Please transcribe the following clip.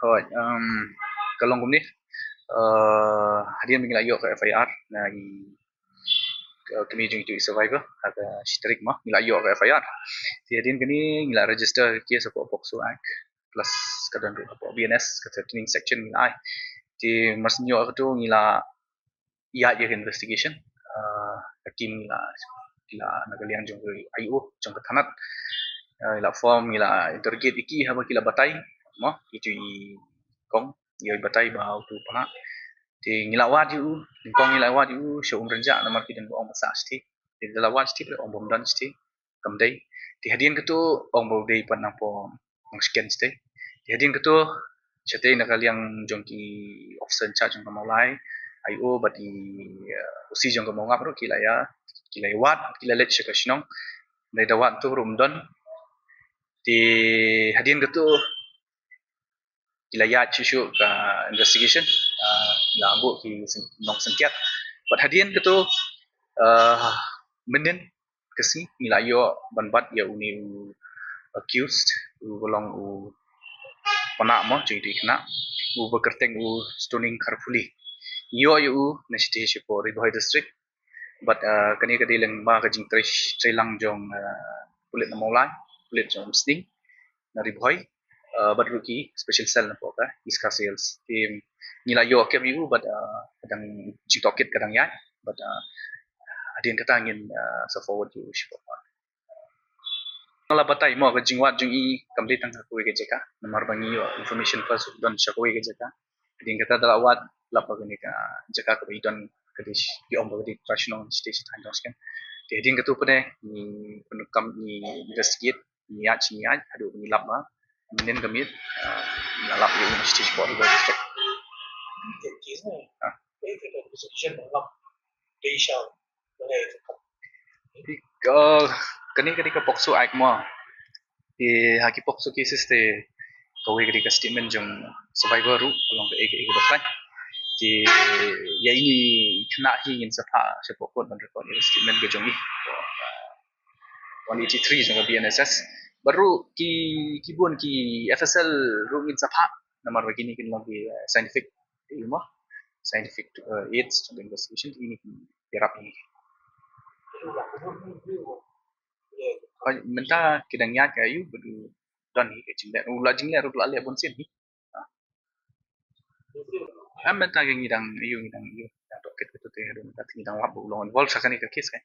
Rồi, kalong kum ni, hadian mingla yo ke FIR na kami jung survivor ada shtarik mah mingla yo ke FIR. Ti hadian kini mingla register case of Pokso Act plus kadang BNS kata training section mingla ai. Ti masnyo tu mingla ya investigation hakim mingla nagalian jung IO jung kathanat ila form ila interrogate iki haba kila batai mo itu kong ia batai bau tu pana ti ngila wa diu kong ngila wa diu show renja namar kidan bo masa sti ti dala wa sti pre om dan sti kamdai ti hadian ketu om bo dei pan po scan sti ti hadian ketu chate nakaliang jongki officer cha jong kamolai IO bati usi jong kamongap ro kila ya kila wat kila let shekashnong dai dawat tu rum don di hadian ketu kila ya chishu ka investigation la bu ki nong sengket but hadian ketu menen kasi mila yo banbat ya uni accused golong u pana mo jadi kena u bekerteng u stoning carefully yo yu na stage for Riboy district but kani kadi leng ba ka jing trelang jong kulit na molai kulit jong sting na Riboy but ruki special cell na po ka iska sales tim nila yo ke yu but kadang jitokit kadang ya but adin kata ngin so forward to ship ngala batai mo ka jingwat jung i complete tang ko ge jeka namar bangi yo information first don shako ge jeka adin kata dalawat lapa gani ka jeka ko don kadish di om bagi professional stage time dosken di adin katu pene ni penukam ni investigate ni ya chi ya adu ni lapa menen gamit lap yo stage for the district kani kani ka Pokso Act mo di haki Pokso cases te kawe kadi ka statement jong survivor ru along ke ege bakai di ya ini kena hingin sapa sepokon ban rekod statement ke jong ni 183 jong BNSS baru kibun ki FSL ru ngin sapa namar begini kin lagi scientific ilmu scientific aids jong investigation ini kirap ini menta kidang ya kayu bedu dan hi kecing dan ula jingla ru la le bon sin hi menta ge ngidang yu da doket ketu te hadu menta ngidang wab ulong wal sakani ka kes kai